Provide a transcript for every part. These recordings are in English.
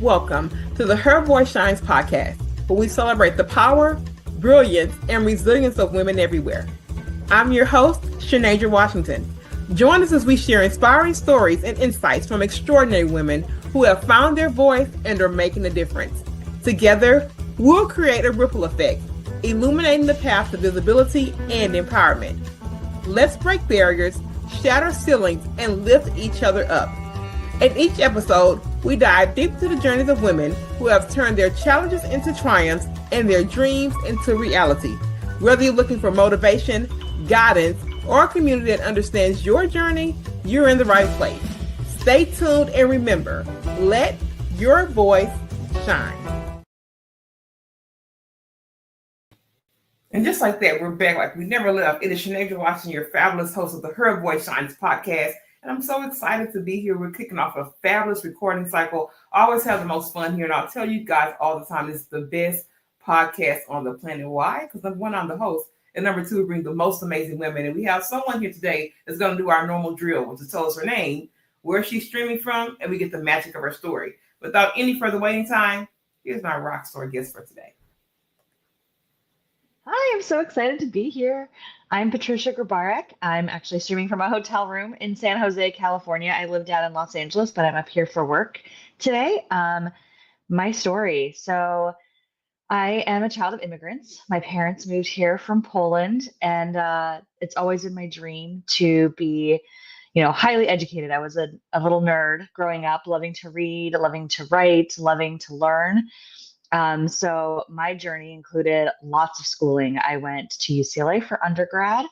Welcome to the Her Voice Shines podcast, where we celebrate the power, brilliance, and resilience of women everywhere. I'm your host, Shanasia Washington. Join us as we share inspiring stories and insights from extraordinary women who have found their voice and are making a difference. Together, we'll create a ripple effect, illuminating the path to visibility and empowerment. Let's break barriers, shatter ceilings, and lift each other up. In each episode, we dive deep into the journeys of women who have turned their challenges into triumphs and their dreams into reality. Whether you're looking for motivation, guidance, or a community that understands your journey, you're in the right place. Stay tuned and remember, let your voice shine. And just like that, we're back like we never left. It is Shanasia Washington, your fabulous host of the Her Voice Shines podcast. And I'm so excited to be here. We're kicking off a fabulous recording cycle. I always have the most fun here. And I'll tell you guys all the time, it's the best podcast on the planet. Why? Because number one, I'm the host. And number two, we bring the most amazing women. And we have someone here today that's going to do our normal drill, which is tell us her name, where she's streaming from, and we get the magic of her story. Without any further waiting time, here's my rock star guest for today. Hi, I'm so excited to be here. I'm Patricia Grabarek. I'm actually streaming from a hotel room in San Jose, California. I live down in Los Angeles, but I'm up here for work today. My story. So I am a child of immigrants. My parents moved here from Poland, and it's always been my dream to be, highly educated. I was a little nerd growing up, loving to read, loving to write, loving to learn. So my journey included lots of schooling. I went to UCLA for undergrad.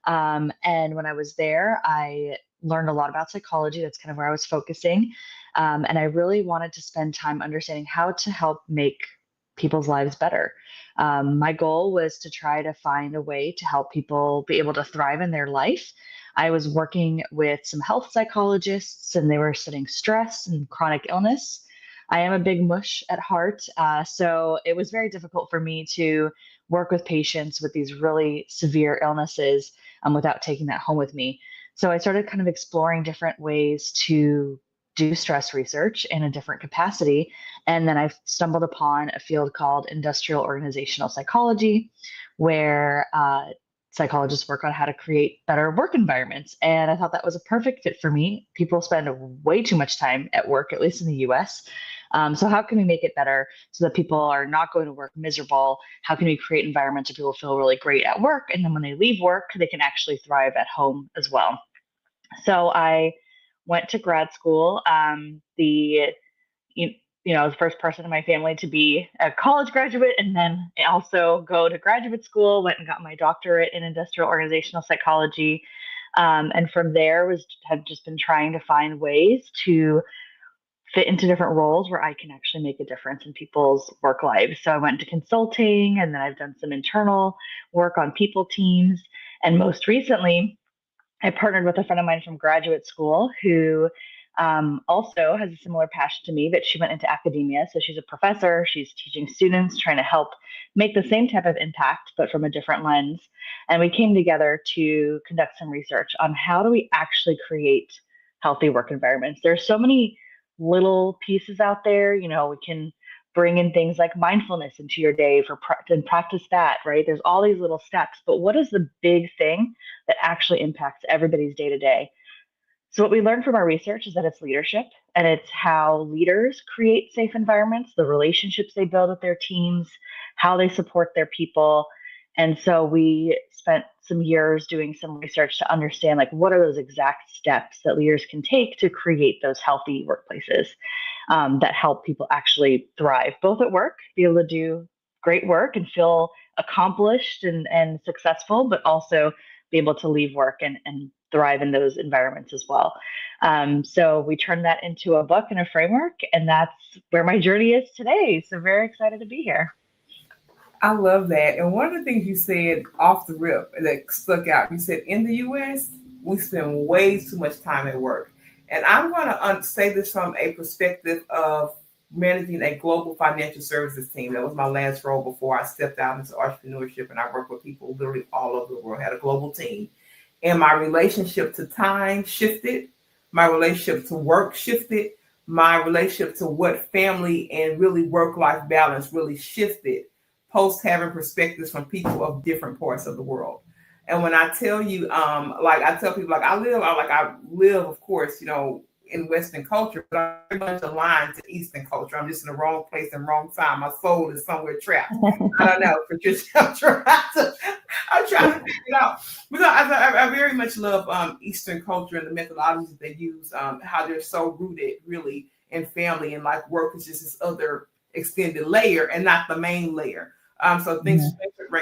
And when I was there, I learned a lot about psychology. That's kind of where I was focusing. And I really wanted to spend time understanding how to help make people's lives better. My goal was to try to find a way to help people be able to thrive in their life. I was working with some health psychologists, and they were studying stress and chronic illness. I am a big mush at heart, so it was very difficult for me to work with patients with these really severe illnesses without taking that home with me. So I started kind of exploring different ways to do stress research in a different capacity. And then I stumbled upon a field called industrial organizational psychology, where psychologists work on how to create better work environments. And I thought that was a perfect fit for me. People spend way too much time at work, at least in the US. So how can we make it better so that people are not going to work miserable? How can we create environments where people feel really great at work? And then when they leave work, they can actually thrive at home as well. So I went to grad school. I was the first person in my family to be a college graduate, and then also go to graduate school, went and got my doctorate in industrial organizational psychology. And from there have just been trying to find ways to fit into different roles where I can actually make a difference in people's work lives. So I went to consulting, and then I've done some internal work on people teams. And most recently, I partnered with a friend of mine from graduate school who also has a similar passion to me, but she went into academia. So she's a professor. She's teaching students, trying to help make the same type of impact, but from a different lens. And we came together to conduct some research on how do we actually create healthy work environments. There's so many little pieces out there. We can bring in things like mindfulness into your day and practice that, right? There's all these little steps, but what is the big thing that actually impacts everybody's day to day? So what we learned from our research is that it's leadership, and it's how leaders create safe environments, the relationships they build with their teams, how they support their people. And so we spent some years doing some research to understand, like, what are those exact steps that leaders can take to create those healthy workplaces that help people actually thrive, both at work, be able to do great work and feel accomplished and successful, but also be able to leave work and thrive in those environments as well. So we turned that into a book and a framework, and that's where my journey is today. So very excited to be here. I love that. And one of the things you said off the rip that stuck out, you said in the US, we spend way too much time at work. And I'm going to say this from a perspective of managing a global financial services team. That was my last role before I stepped out into entrepreneurship, and I worked with people literally all over the world, had a global team. And my relationship to time shifted. My relationship to work shifted. my relationship to what family and really work-life balance really shifted post having perspectives from people of different parts of the world. And when I tell you, like I tell people, I live, of course, in Western culture, but I'm very much aligned to Eastern culture. I'm just in the wrong place and wrong time. My soul is somewhere trapped. I don't know, Patricia. I'm trying to figure it out. But no, I very much love Eastern culture and the methodologies that they use, how they're so rooted really in family, and like work is just this other extended layer and not the main layer. So things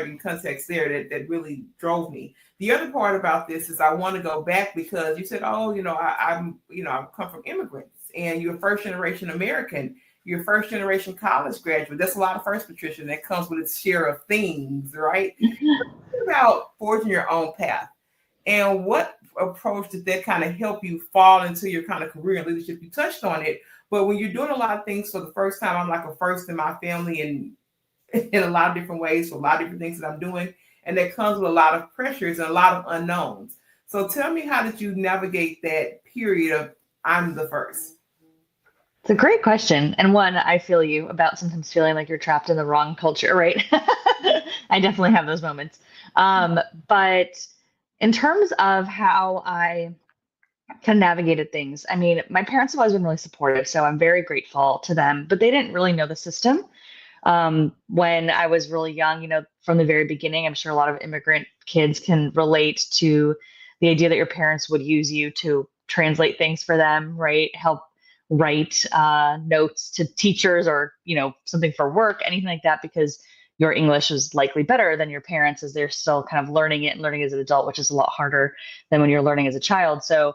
in context there that really drove me. The other part about this is I want to go back because you said, oh, I come from immigrants and you're first generation American, you're first generation college graduate. That's a lot of first, Patricia, that comes with its share of things, right? What about forging your own path? And what approach did that kind of help you fall into your kind of career and leadership? You touched on it, but when you're doing a lot of things for the first time, I'm like a first in my family and in a lot of different ways for a lot of different things that I'm doing. And that comes with a lot of pressures and a lot of unknowns. So tell me, how did you navigate that period of I'm the first? It's a great question. And one, I feel you about sometimes feeling like you're trapped in the wrong culture, right? I definitely have those moments. But in terms of how I kind of navigated things, I mean, my parents have always been really supportive, so I'm very grateful to them, but they didn't really know the system. When I was really young, from the very beginning, I'm sure a lot of immigrant kids can relate to the idea that your parents would use you to translate things for them, right? Help write notes to teachers or, something for work, anything like that, because your English is likely better than your parents as they're still kind of learning it and learning as an adult, which is a lot harder than when you're learning as a child. So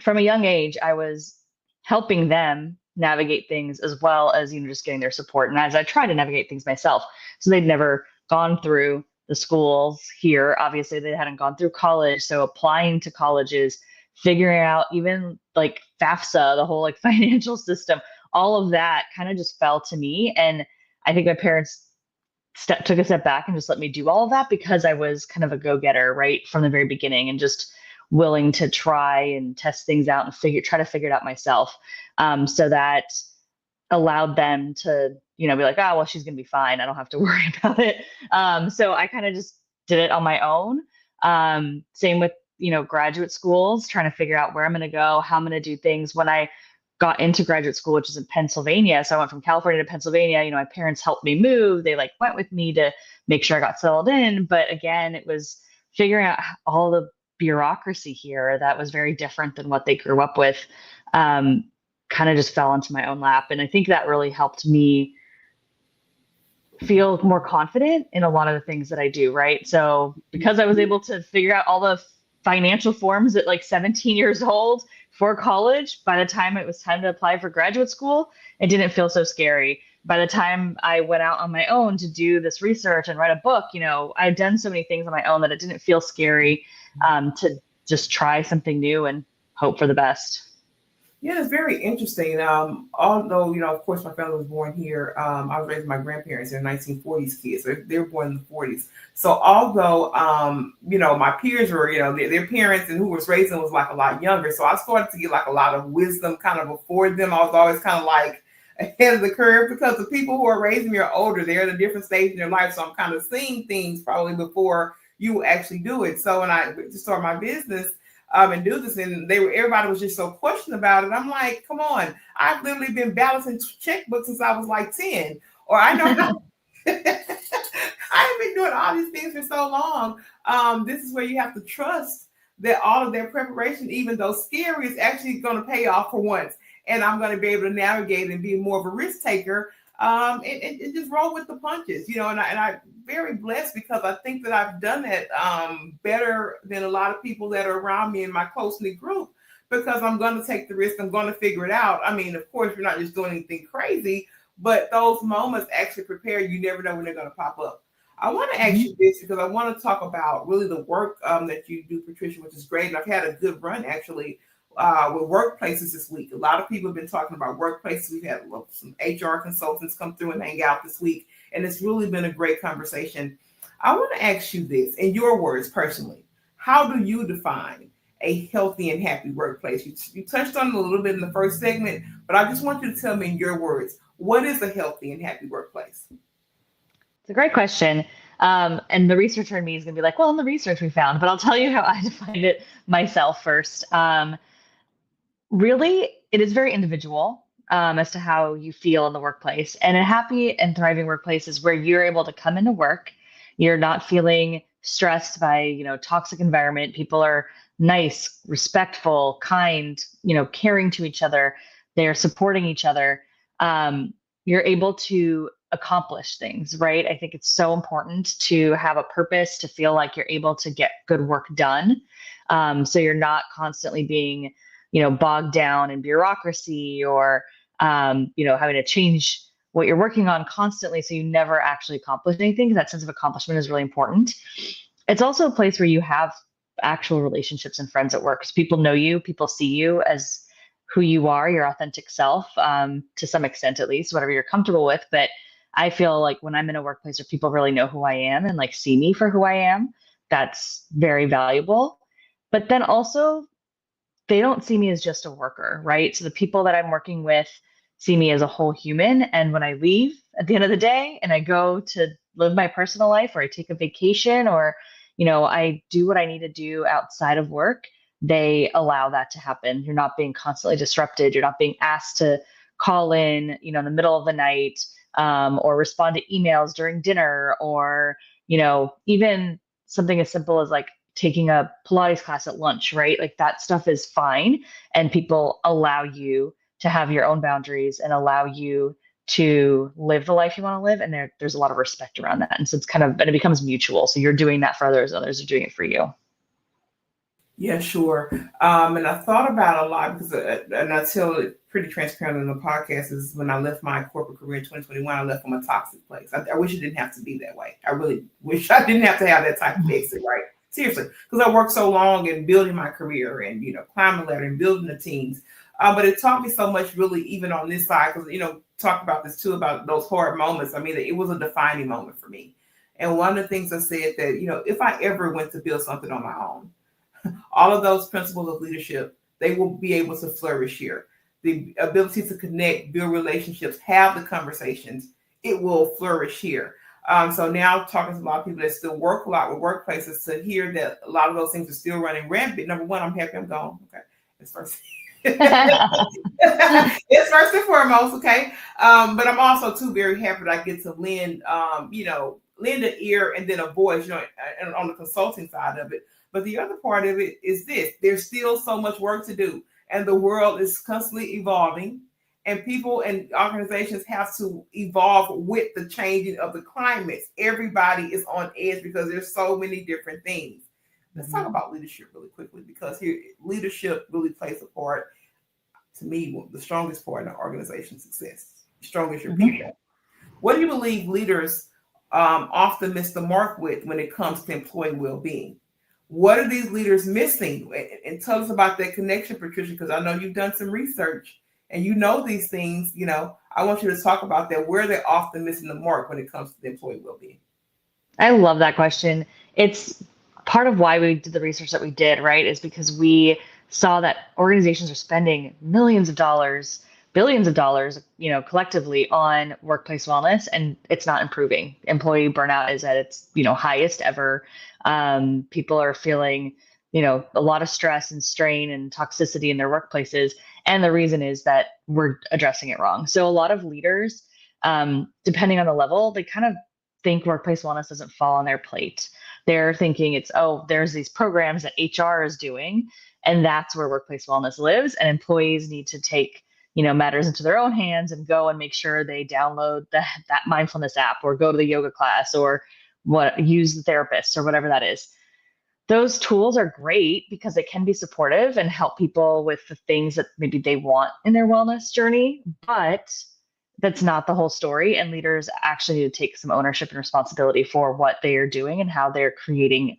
from a young age, I was helping them navigate things as well as, just getting their support. And as I tried to navigate things myself, so they'd never gone through the schools here. Obviously, they hadn't gone through college. So applying to colleges, figuring out even like FAFSA, the whole like financial system, all of that kind of just fell to me. And I think my parents took a step back and just let me do all of that because I was kind of a go-getter right from the very beginning and just willing to try and test things out and try to figure it out myself. So that allowed them to, be like, oh, well, she's going to be fine. I don't have to worry about it. So I kind of just did it on my own. Same with, graduate schools, trying to figure out where I'm going to go, how I'm going to do things. When I got into graduate school, which is in Pennsylvania, so I went from California to Pennsylvania, my parents helped me move. They like went with me to make sure I got settled in. But again, it was figuring out all the bureaucracy here that was very different than what they grew up with. Kind of just fell into my own lap. And I think that really helped me feel more confident in a lot of the things that I do, right? So because I was able to figure out all the financial forms at like 17 years old for college, by the time it was time to apply for graduate school, it didn't feel so scary. By the time I went out on my own to do this research and write a book, I'd done so many things on my own that it didn't feel scary to just try something new and hope for the best. Yeah, it's very interesting. Although, of course, my family was born here. I was raised with my grandparents. They're 1940s kids. They were born in the 40s. So although, my peers were, their parents and who was raising was like a lot younger. So I started to get like a lot of wisdom kind of before them. I was always kind of like ahead of the curve because the people who are raising me are older. They're at a different stage in their life. So I'm kind of seeing things probably before you actually do it. So when I started my business, and do this, and everybody was just so questioning about it. I'm like, come on, I've literally been balancing checkbooks since I was like 10, or I know how. I've been doing all these things for so long. This is where you have to trust that all of their preparation, even though scary, is actually going to pay off for once, and I'm going to be able to navigate and be more of a risk taker. And just roll with the punches, and I'm very blessed because I think that I've done that better than a lot of people that are around me in my close-knit group, because I'm going to take the risk. I'm going to figure it out. I mean, of course, you're not just doing anything crazy, but those moments actually prepare you. You never know when they're going to pop up. I want to ask you this because I want to talk about really the work that you do, Patricia, which is great. And I've had a good run actually with workplaces this week. A lot of people have been talking about workplaces. We've had some HR consultants come through and hang out this week, and it's really been a great conversation. I want to ask you this, in your words personally, how do you define a healthy and happy workplace? You touched on it a little bit in the first segment, but I just want you to tell me in your words, what is a healthy and happy workplace? It's a great question. And the researcher in me is going to be like, well, in the research we found, but I'll tell you how I defined it myself first. Really, it is very individual as to how you feel in the workplace. And a happy and thriving workplace is where you're able to come into work. You're not feeling stressed by, toxic environment. People are nice, respectful, kind, caring to each other. They're supporting each other. You're able to accomplish things, right? I think it's so important to have a purpose, to feel like you're able to get good work done. So you're not constantly being bogged down in bureaucracy or, having to change what you're working on constantly. So you never actually accomplish anything. That sense of accomplishment is really important. It's also a place where you have actual relationships and friends at work. So people know you, people see you as who you are, your authentic self, to some extent, at least, whatever you're comfortable with. But I feel like when I'm in a workplace where people really know who I am and like see me for who I am, that's very valuable. But then also, they don't see me as just a worker, right? So the people that I'm working with see me as a whole human. And when I leave at the end of the day and I go to live my personal life, or I take a vacation, or, I do what I need to do outside of work, they allow that to happen. You're not being constantly disrupted. You're not being asked to call in the middle of the night, or respond to emails during dinner, or, even something as simple as like taking a Pilates class at lunch, right? Like that stuff is fine. And people allow you to have your own boundaries and allow you to live the life you want to live. And there's a lot of respect around that. And so and it becomes mutual. So you're doing that for others, others are doing it for you. Yeah, sure. And I thought about a lot because, and I tell it pretty transparent in the podcast, is when I left my corporate career in 2021, I left from a toxic place. I wish it didn't have to be that way. I really wish I didn't have to have that type of exit, right? Seriously, because I worked so long in building my career and, climbing the ladder and building the teams. But it taught me so much, really, even on this side, because, talk about this too, about those hard moments. I mean, it was a defining moment for me. And one of the things I said that, if I ever went to build something on my own, all of those principles of leadership, they will be able to flourish here. The ability to connect, build relationships, have the conversations, it will flourish here. So now talking to a lot of people that still work a lot with workplaces, to hear that a lot of those things are still running rampant. Number one, I'm happy I'm gone. Okay. It's first. It's first and foremost. Okay. But I'm also too very happy that I get to lend an ear and then a voice, on the consulting side of it. But the other part of it is this: there's still so much work to do, and the world is constantly evolving, and people and organizations have to evolve with the changing of the climates. Everybody is on edge because there's so many different things. Let's talk about leadership really quickly, because here leadership really plays a part, to me, the strongest part in an organization's success. The strongest your people. What do you believe leaders often miss the mark with when it comes to employee well-being? What are these leaders missing? And tell us about that connection, Patricia, because I know you've done some research and you know these things. I want you to talk about that. Where they're often missing the mark when it comes to the employee well-being. I love that question. It's part of why we did the research that we did, right? Is because we saw that organizations are spending millions of dollars, billions of dollars, collectively on workplace wellness, and it's not improving. Employee burnout is at its, highest ever. People are feeling, a lot of stress and strain and toxicity in their workplaces. And the reason is that we're addressing it wrong. So a lot of leaders, depending on the level, they kind of think workplace wellness doesn't fall on their plate. They're thinking it's, there's these programs that HR is doing, and that's where workplace wellness lives. And employees need to take, matters into their own hands and go and make sure they download that mindfulness app, or go to the yoga class, or use the therapist, or whatever that is. Those tools are great because it can be supportive and help people with the things that maybe they want in their wellness journey, but that's not the whole story. And leaders actually need to take some ownership and responsibility for what they are doing and how they're creating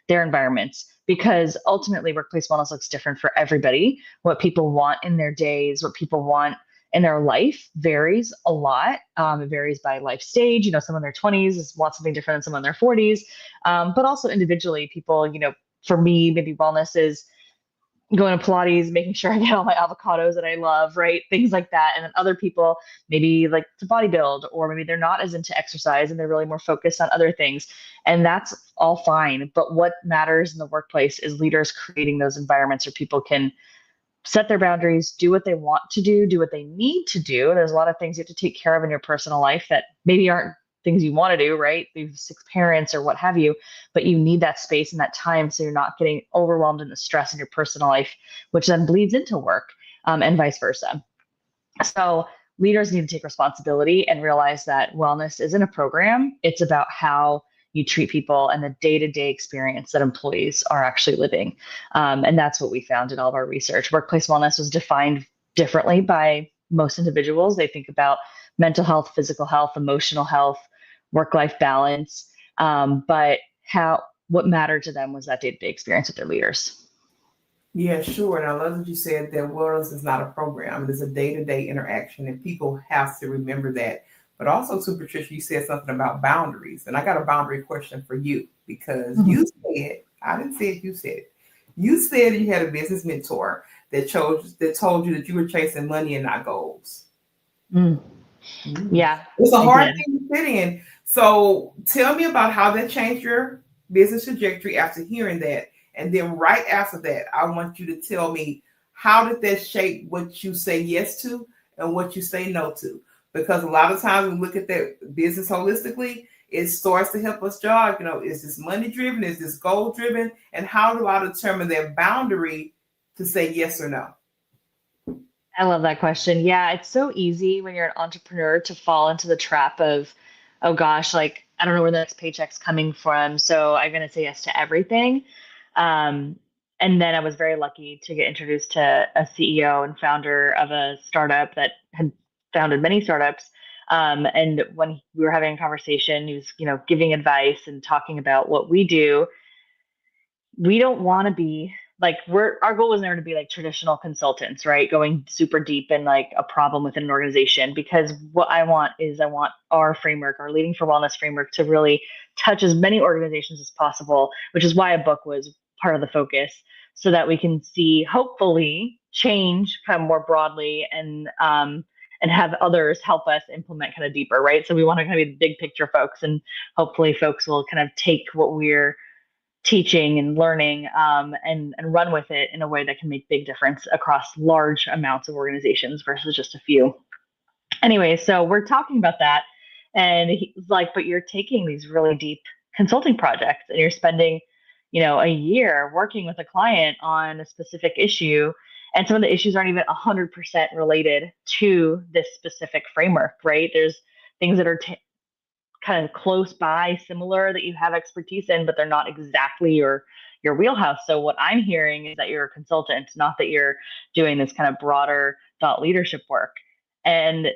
their environments, because ultimately workplace wellness looks different for everybody. What people want in their days, what people want in their life varies a lot. It varies by life stage. Someone in their 20s wants something different than someone in their 40s. But also individually, people, for me, maybe wellness is going to Pilates, making sure I get all my avocados that I love, right? Things like that. And then other people maybe like to bodybuild, or maybe they're not as into exercise and they're really more focused on other things. And that's all fine. But what matters in the workplace is leaders creating those environments where people can set their boundaries, do what they want to do what they need to do. There's a lot of things you have to take care of in your personal life that maybe aren't things you want to do, right? You have 6 parents or what have you, but you need that space and that time so you're not getting overwhelmed in the stress in your personal life, which then bleeds into work, and vice versa. So leaders need to take responsibility and realize that wellness isn't a program. It's about how you treat people and the day-to-day experience that employees are actually living. And that's what we found in all of our research. Workplace wellness was defined differently by most individuals. They think about mental health, physical health, emotional health, work-life balance. But what mattered to them was that day-to-day experience with their leaders. Yeah, sure. And I love that you said that wellness is not a program. It is a day-to-day interaction, and people have to remember that. But also, too, Patricia, you said something about boundaries. And I got a boundary question for you, because you said, I didn't say it, you said it. You said you had a business mentor that told you that you were chasing money and not goals. Yeah. It's a hard thing to fit in. So tell me about how that changed your business trajectory after hearing that. And then right after that, I want you to tell me, how did that shape what you say yes to and what you say no to? Because a lot of times we look at that business holistically, it starts to help us jog. Is this money driven? Is this goal driven? And how do I determine that boundary to say yes or no? I love that question. Yeah, it's so easy when you're an entrepreneur to fall into the trap of, oh gosh, like I don't know where the next paycheck's coming from, so I'm going to say yes to everything. And then I was very lucky to get introduced to a CEO and founder of a startup that had founded many startups. And when we were having a conversation, he was, giving advice and talking about what we do. We don't want to be like, our goal was never to be like traditional consultants, right? Going super deep in like a problem within an organization, because what I want our framework, our Leading for Wellness framework, to really touch as many organizations as possible, which is why a book was part of the focus, so that we can see, hopefully, change kind of more broadly and have others help us implement kind of deeper, right? So we want to kind of be the big picture folks, and hopefully folks will kind of take what we're teaching and learning, and run with it in a way that can make big difference across large amounts of organizations versus just a few. Anyway, so we're talking about that, and he's like, but you're taking these really deep consulting projects and you're spending, a year working with a client on a specific issue, and some of the issues aren't even 100% related to this specific framework, right? There's things that are kind of close by, similar, that you have expertise in, but they're not exactly your wheelhouse. So what I'm hearing is that you're a consultant, not that you're doing this kind of broader thought leadership work. And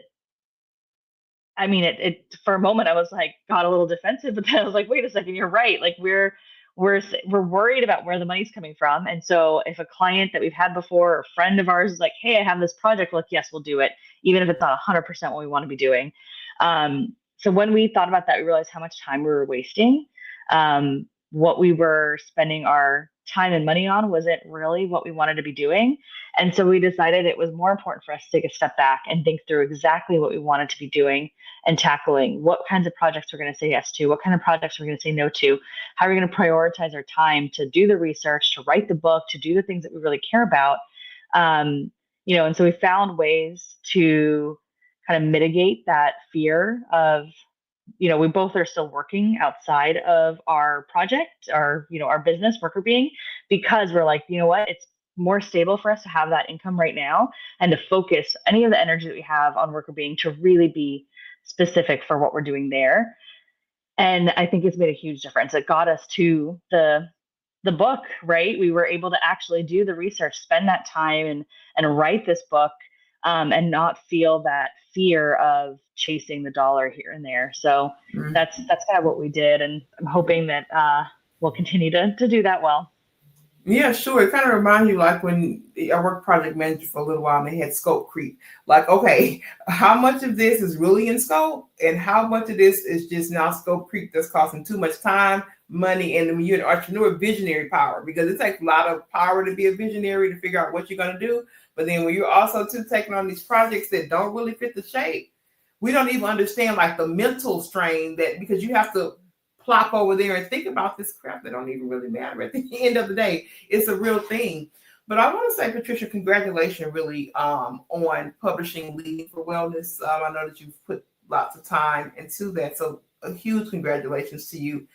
I mean, it for a moment I was like, got a little defensive, but then I was like, wait a second, you're right. Like we're worried about where the money's coming from. And so if a client that we've had before, or a friend of ours, is like, hey, I have this project, like, yes, we'll do it, even if it's not 100% what we want to be doing. So when we thought about that, we realized how much time we were wasting. What we were spending our time and money on wasn't really what we wanted to be doing. And so we decided it was more important for us to take a step back and think through exactly what we wanted to be doing and tackling, what kinds of projects we're going to say yes to, what kind of projects we're going to say no to, how are we going to prioritize our time to do the research, to write the book, to do the things that we really care about. And so we found ways to kind of mitigate that fear of, we both are still working outside of our project, our business, Worker Being, because we're like, you know what, it's more stable for us to have that income right now and to focus any of the energy that we have on Worker Being to really be specific for what we're doing there. And I think it's made a huge difference. It got us to the book, right? We were able to actually do the research, spend that time and write this book, and not feel that fear of chasing the dollar here and there. So that's kind of what we did. And I'm hoping that we'll continue to do that well. Yeah, sure. It kind of reminds you like when I worked project manager for a little while and they had scope creep. Like, okay, how much of this is really in scope and how much of this is just now scope creep that's costing too much time money, and when you're an entrepreneur, visionary power, because it takes a lot of power to be a visionary to figure out what you're going to do. But then when you're also too taking on these projects that don't really fit the shape, we don't even understand like the mental strain that, because you have to plop over there and think about this crap that don't even really matter at the end of the day. It's a real thing. But I want to say, Patricia, congratulations really on publishing Leading for Wellness. I know that you've put lots of time into that. So a huge congratulations to you.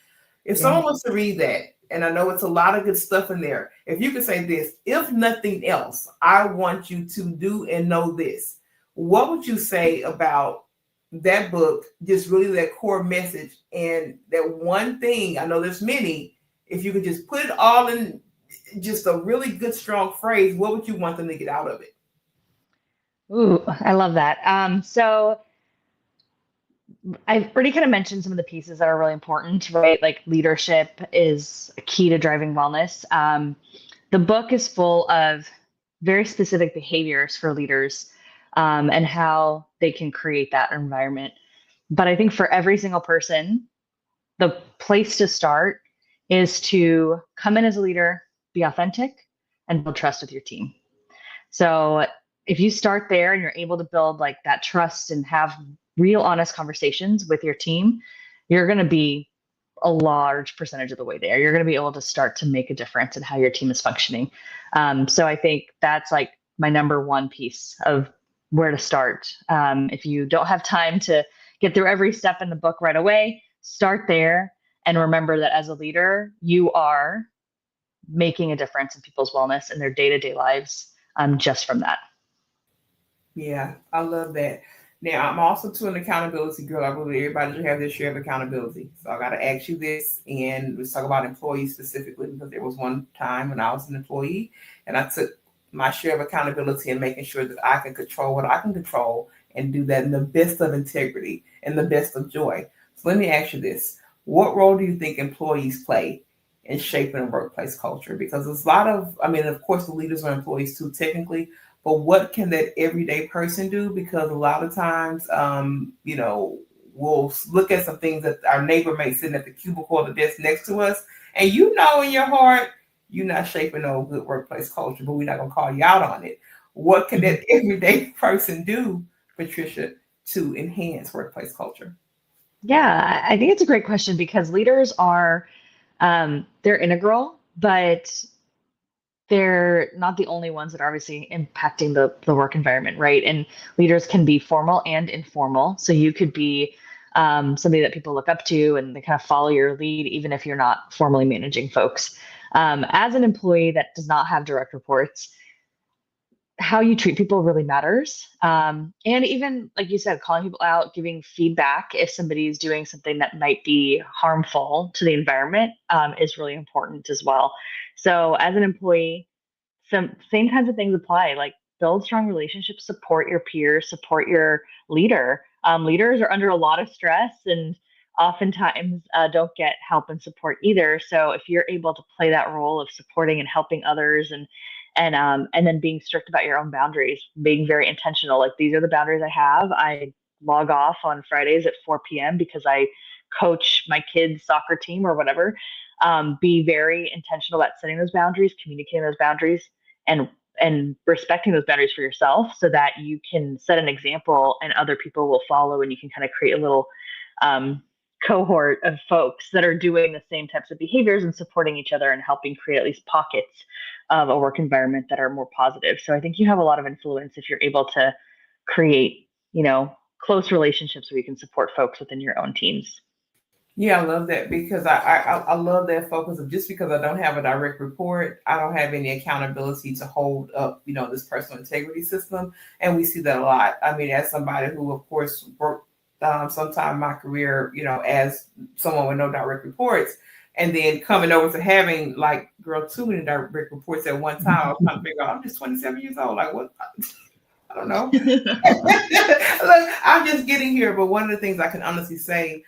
If someone wants to read that, and I know it's a lot of good stuff in there, if you could say this, if nothing else, I want you to do and know this, what would you say about that book, just really that core message and that one thing? I know there's many. If you could just put it all in just a really good, strong phrase, what would you want them to get out of it? Ooh, I love that. So I've already kind of mentioned some of the pieces that are really important, right? Like leadership is a key to driving wellness. The book is full of very specific behaviors for leaders and how they can create that environment. But I think for every single person, the place to start is to come in as a leader, be authentic, and build trust with your team. So if you start there and you're able to build like that trust and have real honest conversations with your team, you're going to be a large percentage of the way there. You're going to be able to start to make a difference in how your team is functioning. So I think that's like my number one piece of where to start. If you don't have time to get through every step in the book right away, start there and remember that as a leader, you are making a difference in people's wellness and their day-to-day lives just from that. Yeah, I love that. Now, I'm also too an accountability girl. I believe everybody should have their share of accountability. So I got to ask you this, and let's talk about employees specifically, because there was one time when I was an employee and I took my share of accountability and making sure that I can control what I can control and do that in the best of integrity and the best of joy. So let me ask you this. What role do you think employees play in shaping a workplace culture? Because there's a lot of, I mean, of course, the leaders are employees too, technically, but what can that everyday person do? Because a lot of times, we'll look at some things that our neighbor may sit at the cubicle or the desk next to us, and you know in your heart, you're not shaping no good workplace culture, but we're not going to call you out on it. What can that everyday person do, Patricia, to enhance workplace culture? Yeah, I think it's a great question because leaders are, they're integral, but they're not the only ones that are obviously impacting the work environment, right? And leaders can be formal and informal. So you could be somebody that people look up to and they kind of follow your lead, even if you're not formally managing folks. As an employee that does not have direct reports, how you treat people really matters. And even, like you said, calling people out, giving feedback if somebody is doing something that might be harmful to the environment is really important as well. So as an employee, some same kinds of things apply, like build strong relationships, support your peers, support your leader. Leaders are under a lot of stress and oftentimes don't get help and support either. So if you're able to play that role of supporting and helping others and then being strict about your own boundaries, being very intentional, like these are the boundaries I have. I log off on Fridays at 4 p.m. because I coach my kids' soccer team or whatever. Be very intentional about setting those boundaries, communicating those boundaries, and respecting those boundaries for yourself so that you can set an example and other people will follow, and you can kind of create a little cohort of folks that are doing the same types of behaviors and supporting each other and helping create at least pockets of a work environment that are more positive. So I think you have a lot of influence if you're able to create, close relationships where you can support folks within your own teams. Yeah, I love that because I love that focus of just because I don't have a direct report, I don't have any accountability to hold up, this personal integrity system. And we see that a lot. I mean, as somebody who, of course, worked sometime in my career, as someone with no direct reports, and then coming over to having too many direct reports at one time, I was trying to figure out, I'm just 27 years old. Like, what? I don't know. Look, I'm just getting here. But one of the things I can honestly say,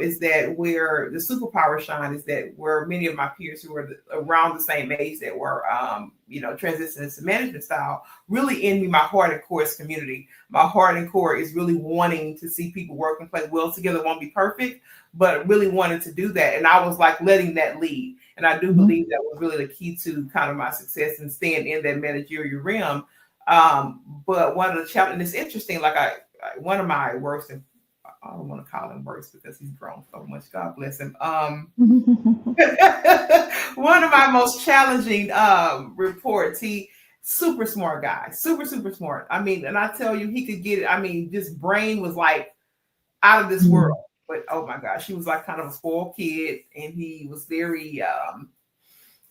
is that where the superpower shine is that where many of my peers who are around the same age that were, transitioning to management style really envy my heart and core community. My heart and core is really wanting to see people work and play well together. Won't be perfect, but really wanted to do that. And I was like letting that lead. And I do believe that was really the key to kind of my success and staying in that managerial realm. But one of the challenges, it's interesting, like one of my worst, I don't want to call him worse because he's grown so much. God bless him. One of my most challenging reports. He super smart guy, super smart. I mean, and I tell you, he could get it. I mean, this brain was like out of this world. But oh my gosh, he was like kind of a spoiled kid, and he was very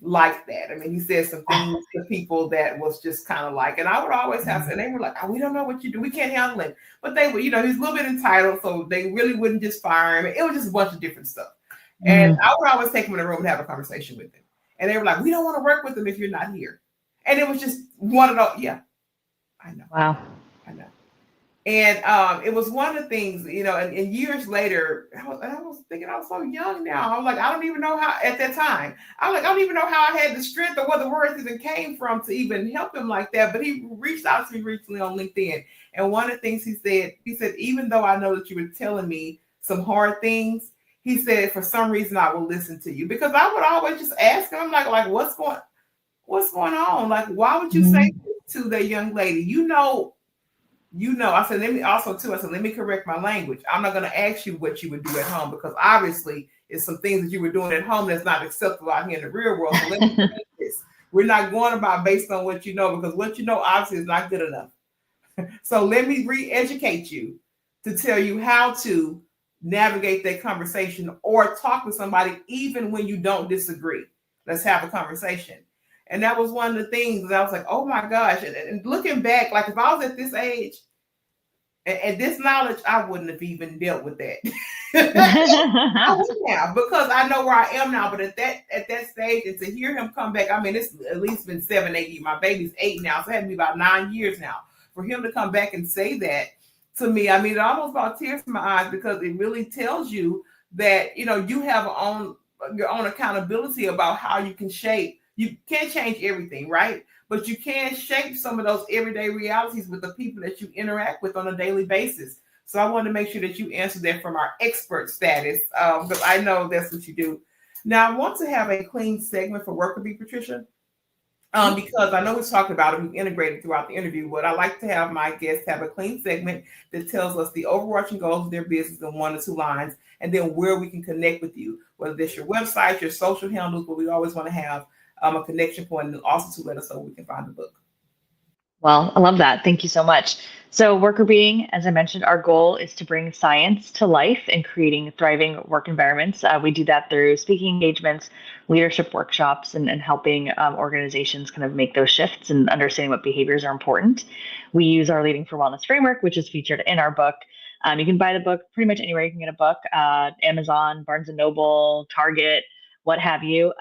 like that. I mean, he said some things to people that was just kind of like, and I would always have, and they were like, oh, we don't know what you do. We can't handle it. But they would, he's a little bit entitled, so they really wouldn't just fire him. It was just a bunch of different stuff. And I would always take him in the room and have a conversation with him. And they were like, we don't want to work with him if you're not here. And it was just one of those, yeah, I know. Wow. I know. And it was one of the things, and years later, I was thinking I was so young now. I was like, I don't even know how, at that time, I don't even know how I had the strength or where the words even came from to even help him like that. But he reached out to me recently on LinkedIn. And one of the things he said, even though I know that you were telling me some hard things, he said, for some reason, I will listen to you. Because I would always just ask him, like what's going on? Like, why would you say this to that young lady? I said, let me correct my language. I'm not going to ask you what you would do at home because obviously it's some things that you were doing at home that's not acceptable out here in the real world. So let me correct this. We're not going about based on what you know because what you know obviously is not good enough. So let me re-educate you to tell you how to navigate that conversation or talk with somebody even when you don't disagree. Let's have a conversation. And that was one of the things that I was like, oh my gosh. And looking back, like if I was at this age and this knowledge, I wouldn't have even dealt with that. I wouldn't have because I know where I am now. But at that stage, and to hear him come back, I mean, it's at least been 7, 8 years. My baby's 8 now, so it had to be about 9 years now. For him to come back and say that to me, I mean, it almost brought tears to my eyes because it really tells you that, you have your own accountability about how you can shape. You can't change everything, right? But you can shape some of those everyday realities with the people that you interact with on a daily basis. So I wanted to make sure that you answer that from our expert status, because I know that's what you do. Now, I want to have a clean segment for Worker Bee, Patricia, because I know we've talked about it, we've integrated throughout the interview, but I like to have my guests have a clean segment that tells us the overarching goals of their business in 1 or 2 lines, and then where we can connect with you, whether that's your website, your social handles, but we always want to have a connection point and also to let us know we can find the book. Well, I love that. Thank you so much. So Worker Being, as I mentioned, our goal is to bring science to life and creating thriving work environments. We do that through speaking engagements, leadership workshops, and helping organizations kind of make those shifts and understanding what behaviors are important. We use our Leading for Wellness framework, which is featured in our book. You can buy the book pretty much anywhere you can get a book, Amazon, Barnes & Noble, Target, what have you.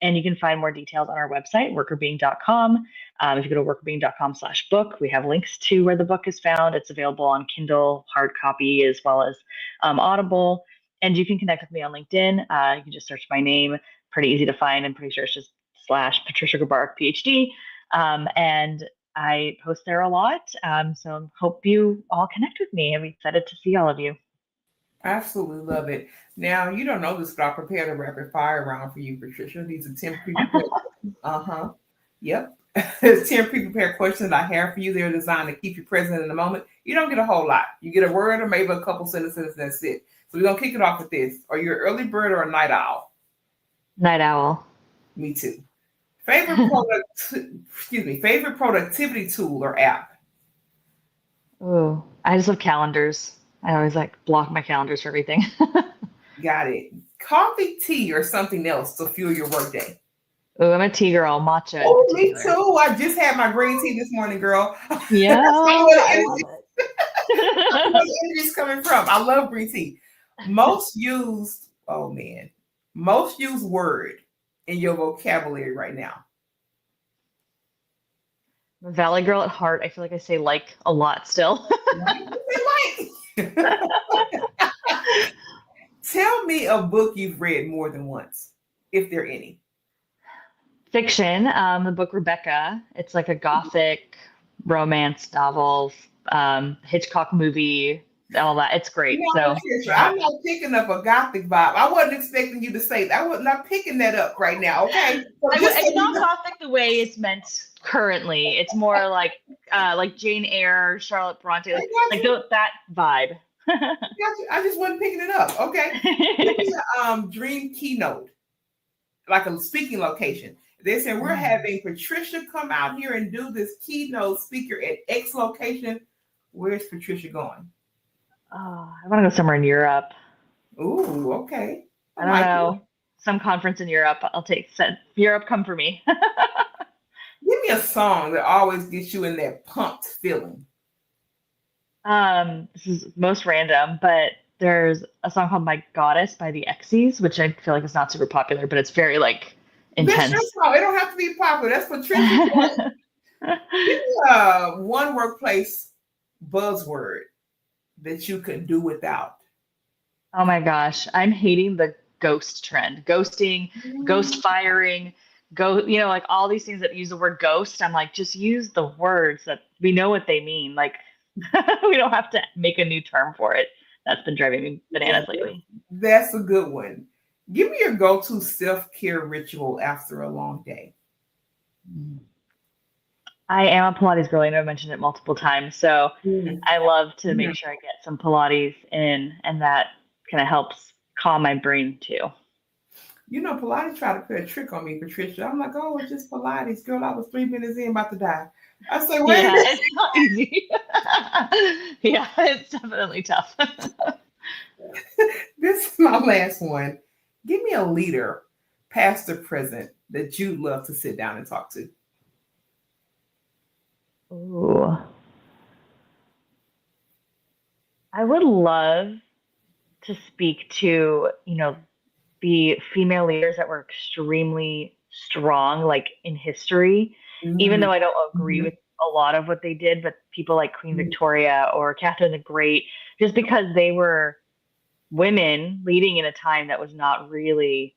And you can find more details on our website, workerbeing.com. If you go to workerbeing.com/book, we have links to where the book is found. It's available on Kindle, hard copy, as well as Audible. And you can connect with me on LinkedIn. You can just search my name. Pretty easy to find. I'm pretty sure it's just /Patricia Grabarek, PhD. And I post there a lot. So hope you all connect with me. I'm excited to see all of you. Absolutely love it. Now, you don't know this, but I prepared a rapid fire round for you, Patricia. These are 10 pre-prepared. Yep. It's 10 pre-prepared questions I have for you. They're designed to keep you present in the moment. You don't get a whole lot. You get a word or maybe a couple sentences, and that's it. So we're going to kick it off with this. Are you an early bird or a night owl? Night owl. Me too. Favorite productivity tool or app? Oh, I just love calendars. I always block my calendars for everything. Got it. Coffee, tea, or something else to fuel your workday? Oh, I'm a tea girl, matcha. Oh, me too. I just had my green tea this morning, girl. Yeah. I love it. Where the energy's coming from. I love green tea. Most used word in your vocabulary right now? I'm a Valley girl at heart. I feel like I say a lot still. Tell me a book you've read more than once, if there are any. Fiction, the book Rebecca. It's like a gothic romance novel, Hitchcock movie, all that. It's great. So Patricia, I'm not picking up a gothic vibe. I wasn't expecting you to say that. I was not picking that up right now. Okay, so it's not gothic the way it's meant currently. It's more like Jane Eyre, Charlotte Bronte, that vibe. I just wasn't picking it up. Okay, give me a dream keynote, like a speaking location. They're saying we're having Patricia come out here and do this keynote speaker at X location. Where's Patricia going? Oh, I want to go somewhere in Europe. Ooh, okay. I don't know. Some conference in Europe. I'll take Europe. Come for me. Give me a song that always gets you in that pumped feeling. This is most random, but there's a song called "My Goddess" by the X's, which I feel like is not super popular, but it's very intense. That's your song. It don't have to be popular. That's Patricia. Give me one workplace buzzword that you could do without. Oh my gosh, I'm hating the ghost trend. Ghosting, ghost firing, like all these things that use the word ghost. I'm like, just use the words that we know what they mean. Like, we don't have to make a new term for it. That's been driving me bananas lately. That's a good one. Give me your go-to self-care ritual after a long day. I am a Pilates girl. I know I mentioned it multiple times. So I love to make sure I get some Pilates in, and that kind of helps calm my brain too. Pilates tried to play a trick on me, Patricia. I'm like, oh, it's just Pilates. Girl, I was 3 minutes in about to die. I said, wait a minute. It's not easy. Yeah, it's definitely tough. This is my last one. Give me a leader, past or present, that you'd love to sit down and talk to. Ooh. I would love to speak to, the female leaders that were extremely strong, like in history, even though I don't agree with a lot of what they did, but people like Queen Victoria or Catherine the Great, just because they were women leading in a time that was not really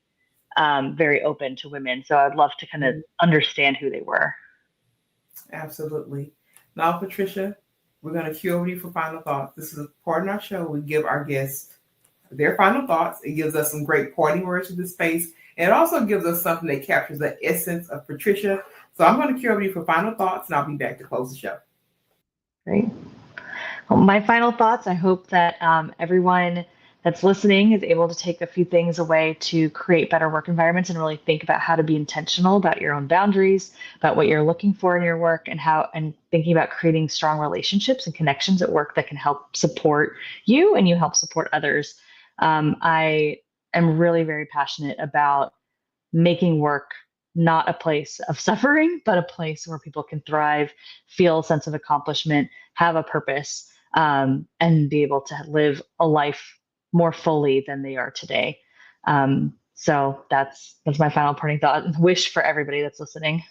very open to women. So I'd love to kind of understand who they were. Absolutely. Now, Patricia, we're going to cue over you for final thoughts. This is a part in our show. We give our guests their final thoughts. It gives us some great parting words to the space. And it also gives us something that captures the essence of Patricia. So I'm going to cue over you for final thoughts, and I'll be back to close the show. Great. Well, my final thoughts, I hope that everyone that's listening is able to take a few things away to create better work environments and really think about how to be intentional about your own boundaries, about what you're looking for in your work, and thinking about creating strong relationships and connections at work that can help support you and you help support others. I am really very passionate about making work not a place of suffering, but a place where people can thrive, feel a sense of accomplishment, have a purpose, and be able to live a life more fully than they are today. So that's my final parting thought and wish for everybody that's listening.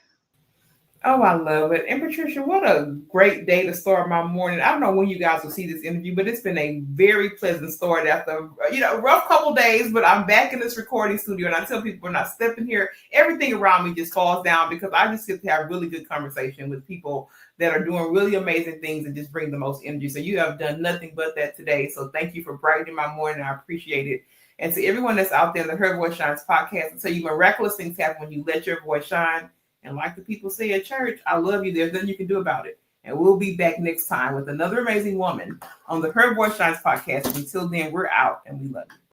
Oh, I love it. And Patricia, what a great day to start my morning. I don't know when you guys will see this interview, but it's been a very pleasant start after, a rough couple days, but I'm back in this recording studio, and I tell people when I step in here, everything around me just falls down because I just get to have really good conversation with people that are doing really amazing things and just bring the most energy. So you have done nothing but that today. So thank you for brightening my morning. I appreciate it. And to everyone that's out there in the Her Voice Shines podcast, I tell you, miraculous things happen when you let your voice shine. And like the people say at church, I love you. There's nothing you can do about it. And we'll be back next time with another amazing woman on the Her Voice Shines podcast. And until then, we're out and we love you.